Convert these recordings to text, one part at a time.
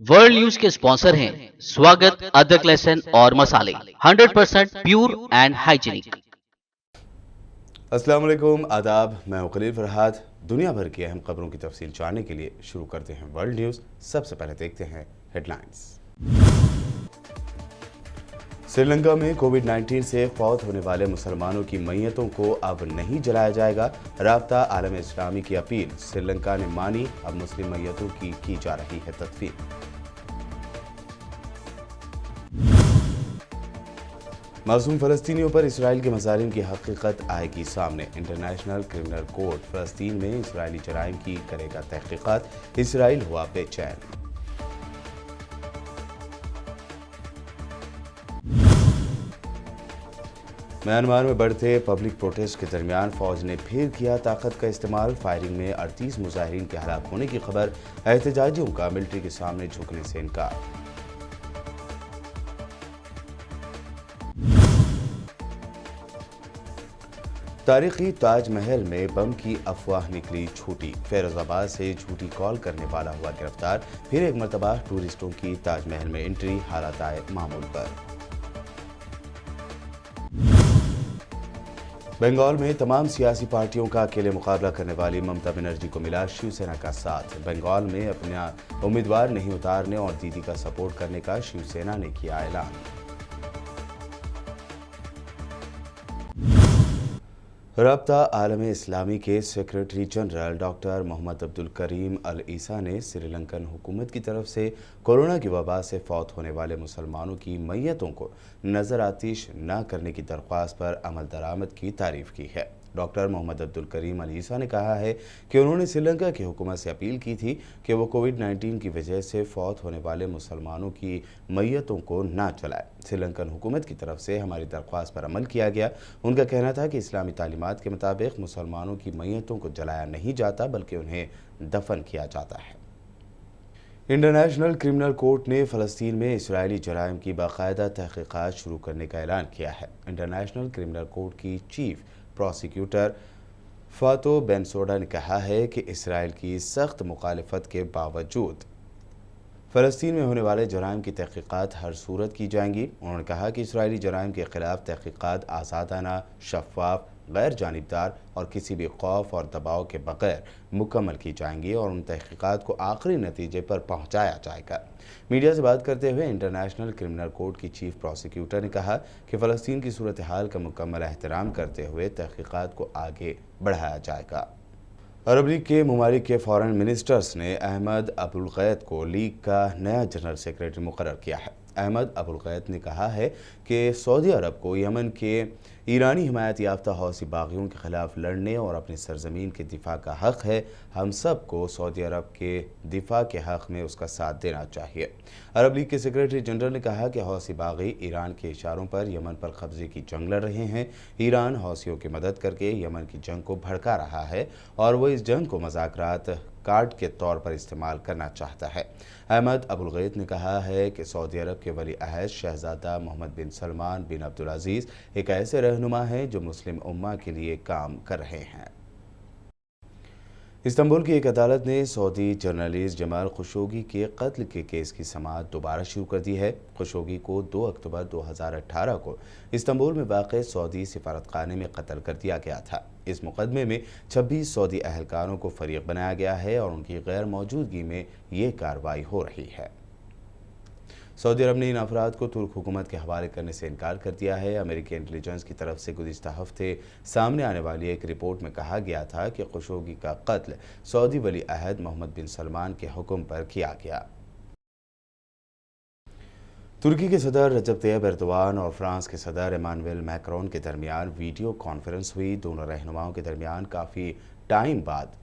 World news के sponsor हैं स्वागत, अदरक, लहसुन और मसाले 100% प्योर एंड हाइजीनिक। अस्सलाम वालेकुम, आदाब। मैं हूं खलील फरहाद। दुनिया भर की अहम खबरों की तफसील जानने के लिए शुरू करते हैं वर्ल्ड न्यूज़। सबसे पहले देखते हैं हेडलाइंस। श्रीलंका में कोविड-19 से फौत होने वाले मुसलमानों की मैयतों को अब नहीं जलाया जाएगा। राब्ता आलम इस्लामी की अपील श्रीलंका ने मानी। अब मुस्लिम मैयतों की जा रही है तदफीन। मासूम फ़लस्तीनियों पर इसराइल के मज़ालिम की हकीकत आएगी सामने। इंटरनेशनल क्रिमिनल कोर्ट फ़लस्तीन में इसराइली जराइम की करेगा तहकीकात। इसराइल हुआ बेचैन। म्यांमार में बढ़ते पब्लिक प्रोटेस्ट के दरमियान फौज ने फिर किया ताकत का इस्तेमाल। फायरिंग में 38 मुजाहिरीन के हलाक होने की खबर। एहतजाजियों का मिलिट्री के सामने झुकने से इनकार। तारीखी ताजमहल में बम की अफवाह निकली झूठी। फैरोजाबाद से झूठी कॉल करने वाला हुआ गिरफ्तार। फिर एक मरतबा टूरिस्टों की ताजमहल में एंट्री। हालात आए मामूल पर। बंगाल में तमाम सियासी पार्टियों का अकेले मुकाबला करने वाली ममता बनर्जी को मिला शिवसेना का साथ। बंगाल में अपना उम्मीदवार नहीं उतारने और दीदी का सपोर्ट करने का शिवसेना ने किया ऐलान। राब्ता आलम इस्लामी के secretary general doctor Muhammad Abdul Karim al Issa ने श्रीलंकन हुकूमत की तरफ से कोरोना की वबा से फौत होने वाले मुसलमानों की मैयतों को नज़र आतिश न करने की दरख्वास्त पर अमल दरामद की तारीफ की है। Doctor Muhammad Abdul Karim al Issa ने कहा है कि उन्होंने श्रीलंका की हुकूमत से अपील की थी कि वो कोविड-19 की वजह से फौत होने वाले मुसलमानों की मैयतों को ना जलाए। श्रीलंकन हुकूमत की तरफ से हमारी दरख्वास्त पर अमल किया गया। उनका कहना था कि इस्लामी तालीमात के मुताबिक मुसलमानों की मैयतों को जलाया नहीं जाता बल्कि उन्हें दफन किया जाता है। इंटरनेशनल क्रिमिनल कोर्ट ने फ़लस्तीन में इसराइली जराइम की बाकायदा तहकीकात शुरू करने का ऐलान किया है। इंटरनेशनल क्रिमिनल कोर्ट की चीफ प्रोसिक्यूटर फातो बेनसोडा ने कहा है कि इसराइल की सख्त मुखालफत के बावजूद फ़लस्तीन में होने वाले जराइम की तहकीकात हर सूरत की जाएंगी। उन्होंने कहा कि इसराइली जराइम के खिलाफ तहकीकात आज़ादाना, शफाफ, गैर जानिबदार और किसी भी खौफ और दबाव के बगैर मुकम्मल की जाएंगी और उन तहकीकात को आखिरी नतीजे पर पहुंचाया जाएगा। मीडिया से बात करते हुए इंटरनेशनल क्रिमिनल कोर्ट की चीफ प्रोसिक्यूटर ने कहा कि फ़लस्तीन की सूरत हाल का मुकम्मल एहतराम करते हुए तहकीकात को आगे बढ़ाया जाएगा। अरब लीग के ममालिक के फॉरेन मिनिस्टर्स ने अहमद अबुल गैत को लीग का नया जनरल सेक्रेटरी मुकर्रर किया है। अहमद अबुल गैत ने कहा है कि सऊदी अरब को यमन के ईरानी हिमायत याफ्ता हौसी बागियों के खिलाफ लड़ने और अपनी सरजमीन के दिफा का हक है। हम सब को सऊदी अरब के दिफा के हक में उसका साथ देना चाहिए। अरब लीग के सेक्रेटरी जनरल ने कहा कि हौसी बागी ईरान के इशारों पर यमन पर कब्जे की जंग लड़ रहे हैं। ईरान हौसियों की मदद करके यमन की जंग को भड़का रहा है और वो इस जंग को मज़ाकरात कार्ड के तौर पर इस्तेमाल करना चाहता है। अहमद अबुल गैत ने कहा है कि सऊदी अरब के वली अहद शहजादा मोहम्मद बिन सलमान बिन अब्दुल अजीज़ एक ऐसे रहनुमा हैं जो मुस्लिम उम्मा के लिए काम कर रहे हैं। इस्तांबुल की एक अदालत ने सऊदी जर्नलिस्ट जमाल खशोगी के कत्ल के केस की समाअत दोबारा शुरू कर दी है। खशोगी को 2 अक्टूबर 2018 को इस्तांबुल में वाक़ सऊदी सिफारतखाने में कत्ल कर दिया गया था। इस मुकदमे में 26 सऊदी अहलकारों को फरीक बनाया गया है और उनकी गैर मौजूदगी में ये कार्रवाई हो रही है। सऊदी अरब ने इन अफराद को तुर्क हुकूमत के हवाले करने से इनकार कर दिया है। अमेरिकी इंटेलिजेंस की तरफ से गुज़िश्ता हफ्ते सामने आने वाली एक रिपोर्ट में कहा गया था कि खशोगी का कत्ल सऊदी वली अहद मोहम्मद बिन सलमान के हुक्म पर किया गया। तुर्की के सदर रजब तैयब एर्दोआन और फ्रांस के सदर इमानुएल मैक्रोन के दरमियान वीडियो कॉन्फ्रेंस हुई। दोनों रहनुमाओं के दरमियान काफ़ी टाइम बाद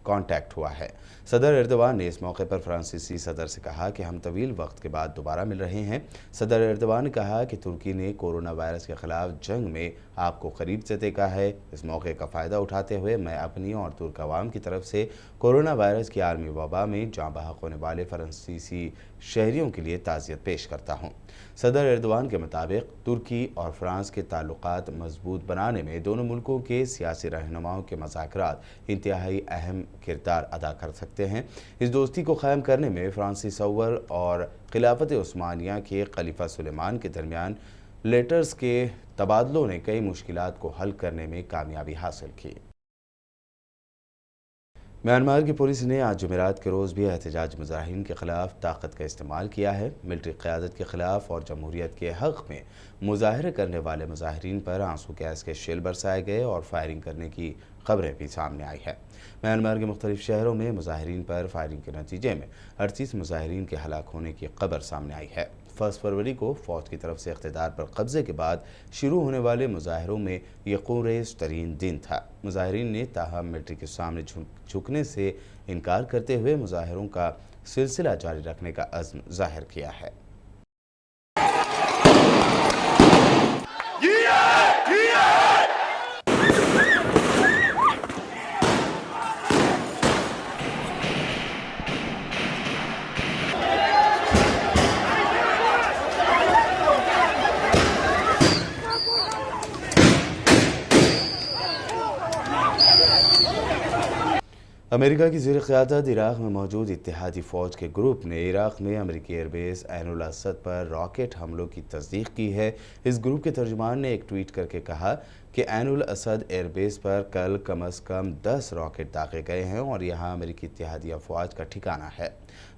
कांटेक्ट हुआ है। सदर एर्दोआन ने इस मौके पर फ्रांसीसी सदर से कहा कि हम तवील वक्त के बाद दोबारा मिल रहे हैं। सदर एर्दोआन ने कहा कि तुर्की ने कोरोना वायरस के खिलाफ जंग में आपको करीब से देखा है। इस मौके का फ़ायदा उठाते हुए मैं अपनी और तुर्क अवाम की तरफ से कोरोना वायरस की आलमी वबा में जाँ बहक होने वाले फ्रांसीसी शहरियों के लिए ताज़ियत पेश करता हूँ। सदर एर्दोआन के मुताबिक तुर्की और फ्रांस के ताल्लुकात मजबूत बनाने में दोनों मुल्कों के सियासी रहनुमाओं के मज़ाकरात इंतहाई अहम किरदार अदा कर सकते हैं। इस दोस्ती को कायम करने में फ्रांसिस अव्वल और खिलाफत उस्मानिया के खलीफा सुलेमान के दरमियान लेटर्स के तबादलों ने कई मुश्किलात को हल करने में कामयाबी हासिल की। म्यांमार की पुलिस ने आज जुमेरात के रोज़ भी एहतजाज मुजाहिरीन के खिलाफ ताकत का इस्तेमाल किया है। मिलिट्री क़यादत के खिलाफ और जमहूरियत के हक़ में मुजाहरे करने वाले मुजाहिरीन पर आंसू गैस के शेल बरसाए गए और फायरिंग करने की खबरें भी सामने आई है। म्यांमार के मुख्तलिफ शहरों में मुजाहिरीन पर फायरिंग के नतीजे में 38 मुजाहिरीन के हलाक होने की खबर सामने आई है। 1 फरवरी को फ़ौज की तरफ से इख्तिदार पर कब्जे के बाद शुरू होने वाले मुजाहरों में यह खूनरेज़ तरीन दिन था। मुजाहिरीन ने ताहम मिलिट्री के सामने झुकने से इनकार करते हुए मुजाहरों का सिलसिला जारी रखने का अज़्म ज़ाहिर किया है। अमेरिका की ज़ेर क़यादत इराक़ में मौजूद इत्तेहादी फ़ौज के ग्रुप ने इराक़ में अमेरिकी एयरबेस ऐनुल असद पर रॉकेट हमलों की तस्दीक की है। इस ग्रुप के तर्जुमान ने एक ट्वीट करके कहा कि ऐनुल असद एयरबेस पर कल कम अज़ कम 10 रॉकेट दागे गए हैं और यहाँ अमेरिकी इत्तेहादी अफ़वाज का ठिकाना है।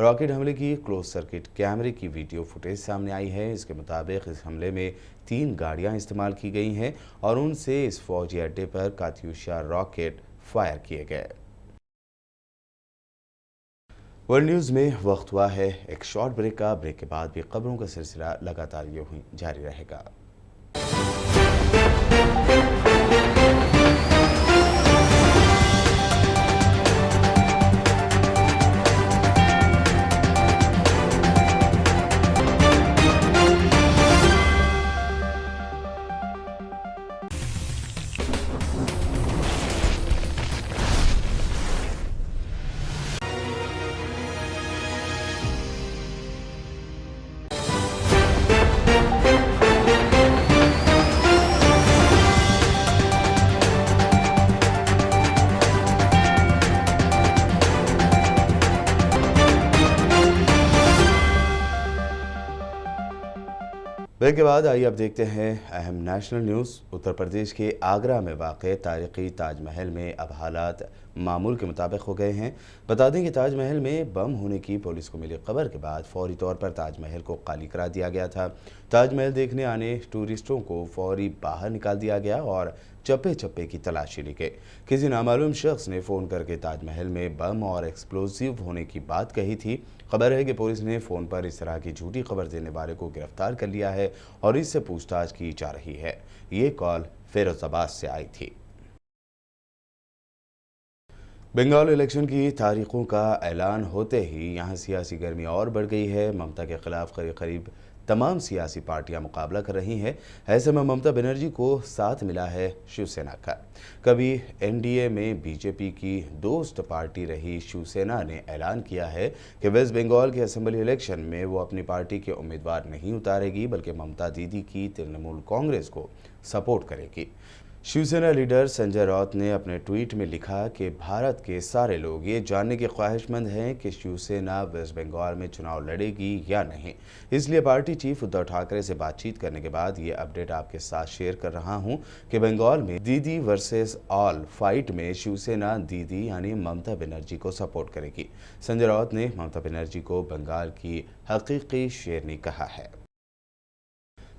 रॉकेट हमले की क्लोज सर्किट कैमरे की वीडियो फुटेज सामने आई है। इसके मुताबिक इस हमले में 3 गाड़ियाँ इस्तेमाल की गई हैं और उनसे इस फ़ौजी अड्डे पर कात्यूशा रॉकेट फायर किए गए। वर्ल्ड न्यूज़ में वक्त हुआ है एक शॉर्ट ब्रेक का। ब्रेक के बाद भी खबरों का सिलसिला लगातार यूं जारी रहेगा। ब्रेक के बाद आइए अब देखते हैं अहम नेशनल न्यूज़। उत्तर प्रदेश के आगरा में वाक़े तारीख़ी ताजमहल में अब हालात मामूल के मुताबिक हो गए हैं। बता दें कि ताजमहल में बम होने की पुलिस को मिली खबर के बाद फौरी तौर पर ताजमहल को खाली करा दिया गया था। ताजमहल देखने आने टूरिस्टों को फौरी बाहर निकाल दिया गया और चप्पे चप्पे की तलाशी ली गई। किसी नामालूम शख्स ने फ़ोन करके ताजमहल में बम और एक्सप्लोजिव होने की बात कही थी। खबर है कि पुलिस ने फ़ोन पर इस तरह की झूठी खबर देने वाले को गिरफ्तार कर लिया है और इससे पूछताछ की जा रही है। ये कॉल फिरोजाबाद से आई थी। बंगाल इलेक्शन की तारीखों का ऐलान होते ही यहाँ सियासी गर्मी और बढ़ गई है। ममता के खिलाफ करीब करीब तमाम सियासी पार्टियां मुकाबला कर रही हैं। ऐसे में ममता बनर्जी को साथ मिला है शिवसेना का। कभी एनडीए में बीजेपी की दोस्त पार्टी रही शिवसेना ने ऐलान किया है कि वेस्ट बंगाल के असेंबली इलेक्शन में वो अपनी पार्टी के उम्मीदवार नहीं उतारेगी, बल्कि ममता दीदी की तृणमूल कांग्रेस को सपोर्ट करेगी। शिवसेना लीडर संजय राउत ने अपने ट्वीट में लिखा कि भारत के सारे लोग ये जानने के ख्वाहिशमंद हैं कि शिवसेना वेस्ट बंगाल में चुनाव लड़ेगी या नहीं। इसलिए पार्टी चीफ उद्धव ठाकरे से बातचीत करने के बाद ये अपडेट आपके साथ शेयर कर रहा हूं कि बंगाल में दीदी वर्सेस ऑल फाइट में शिवसेना दीदी यानी ममता बनर्जी को सपोर्ट करेगी। संजय राउत ने ममता बनर्जी को बंगाल की हकीकी शेरनी कहा है।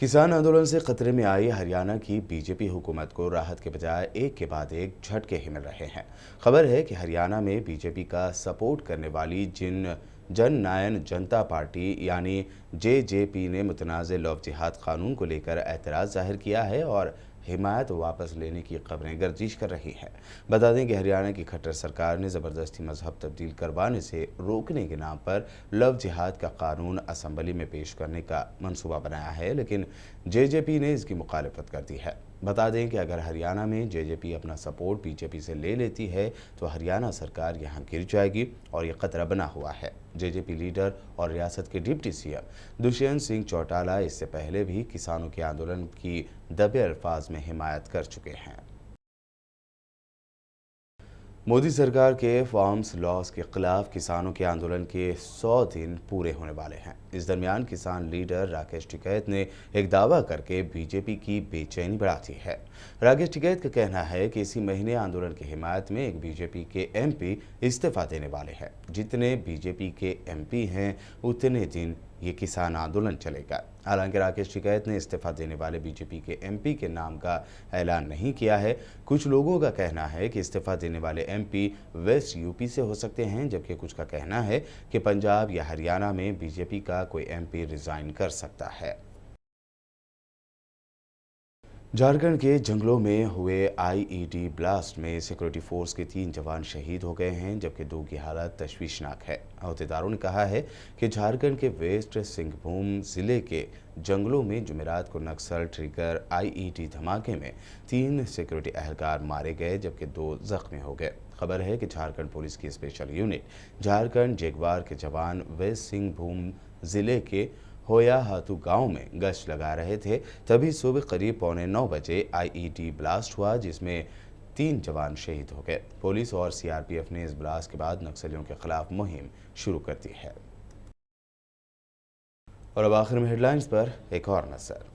किसान आंदोलन से खतरे में आई हरियाणा की बीजेपी हुकूमत को राहत के बजाय एक के बाद एक झटके ही मिल रहे हैं। खबर है कि हरियाणा में बीजेपी का सपोर्ट करने वाली जन नायन जनता पार्टी यानी जेजेपी ने मुतनाज़ लव जिहाद कानून को लेकर एतराज़ जाहिर किया है और हिमायत वापस लेने की खबरें गर्दिश कर रही हैं। बता दें कि हरियाणा की खट्टर सरकार ने ज़बरदस्ती मजहब तब्दील करवाने से रोकने के नाम पर लव जिहाद का कानून असम्बली में पेश करने का मंसूबा बनाया है, लेकिन जेजेपी ने इसकी मुखालिफत कर दी है। बता दें कि अगर हरियाणा में जेजेपी अपना सपोर्ट बीजेपी से ले लेती है तो हरियाणा सरकार यहां गिर जाएगी और ये खतरा बना हुआ है। जेजेपी लीडर और रियासत के डिप्टी सीएम दुष्यंत सिंह चौटाला इससे पहले भी किसानों के आंदोलन की दबे अल्फाज में हिमायत कर चुके हैं। मोदी सरकार के फार्म्स लॉस के खिलाफ किसानों के आंदोलन के 100 दिन पूरे होने वाले हैं। इस दरमियान किसान लीडर राकेश टिकैत ने एक दावा करके बीजेपी की बेचैनी बढ़ा दी है। राकेश टिकैत का कहना है कि इसी महीने आंदोलन की हिमायत में एक बीजेपी के एमपी इस्तीफा देने वाले हैं। जितने बीजेपी के एमपी हैं उतने दिन ये किसान आंदोलन चलेगा। हालांकि राकेश टिकैत ने इस्तीफा देने वाले बीजेपी के एमपी के नाम का ऐलान नहीं किया है। कुछ लोगों का कहना है कि इस्तीफा देने वाले एमपी वेस्ट यूपी से हो सकते हैं, जबकि कुछ का कहना है कि पंजाब या हरियाणा में बीजेपी का कोई एमपी रिजाइन कर सकता है। झारखंड के जंगलों में हुए आईईडी ब्लास्ट में सिक्योरिटी फोर्स के 3 जवान शहीद हो गए हैं, जबकि 2 की हालत तशवीशनाक है। अहदेदारों ने कहा है कि झारखंड के वेस्ट सिंहभूम जिले के जंगलों में जुमेरात को नक्सल ट्रिगर आईईडी धमाके में 3 सिक्योरिटी एहलकार मारे गए, जबकि 2 जख्मी हो गए। खबर है कि झारखंड पुलिस की स्पेशल यूनिट झारखंड जगवार के जवान वेस्ट सिंहभूम जिले के होया हाथू गांव में गश्त लगा रहे थे, तभी सुबह करीब 8:45 बजे आईईडी ब्लास्ट हुआ, जिसमें 3 जवान शहीद हो गए। पुलिस और सीआरपीएफ ने इस ब्लास्ट के बाद नक्सलियों के खिलाफ मुहिम शुरू कर दी है। और अब आखिर में हेडलाइंस पर एक और नजर।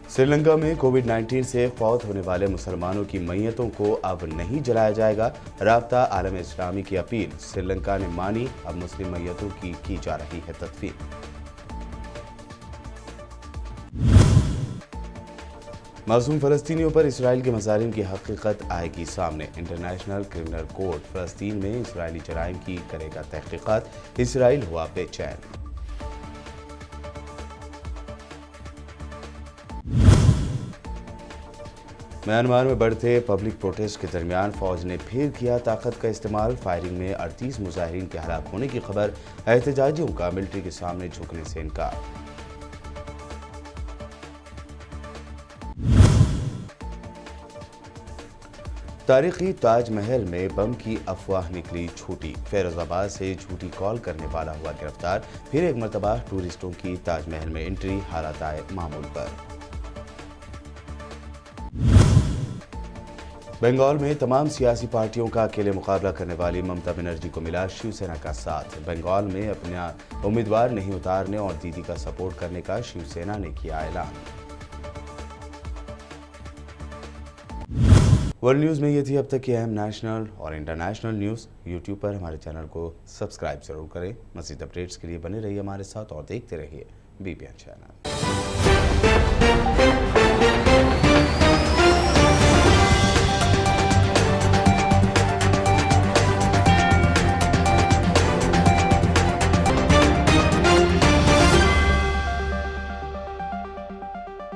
श्रीलंका में कोविड-19 से फौत होने वाले मुसलमानों की मैयतों को अब नहीं जलाया जाएगा। राब्ता आलम इस्लामी की अपील श्रीलंका ने मानी, अब मुस्लिम मैयतों की जा रही है तदफीन। मासूम फलस्तीनियों पर इसराइल के मज़ालिम की हकीकत आएगी सामने। इंटरनेशनल क्रिमिनल कोर्ट फलस्तीन में इसराइली जराइम की करेगा तहकीकात, इसराइल हुआ बेचैन। म्यांमार में बढ़ते पब्लिक प्रोटेस्ट के दरमियान फौज ने फिर किया ताकत का इस्तेमाल। फायरिंग में 38 मुजाहिरीन के हलाक होने की खबर। एहतजाजियों का मिलिट्री के सामने झुकने से इनकार। तारीखी ताजमहल में बम की अफवाह निकली झूठी। फैरोजाबाद से झूठी कॉल करने वाला हुआ गिरफ्तार। फिर एक मरतबा टूरिस्टों की ताजमहल में एंट्री, हालात आए मामूल पर। बंगाल में तमाम सियासी पार्टियों का अकेले मुकाबला करने वाली ममता बनर्जी को मिला शिवसेना का साथ। बंगाल में अपना उम्मीदवार नहीं उतारने और दीदी का सपोर्ट करने का शिवसेना ने किया ऐलान। वर्ल्ड न्यूज में ये थी अब तक की अहम नेशनल और इंटरनेशनल न्यूज। यूट्यूब पर हमारे चैनल को सब्सक्राइब जरूर करें। मज़ीद अपडेट्स के लिए बने रहिए हमारे साथ और देखते रहिए बीबीएन चैनल।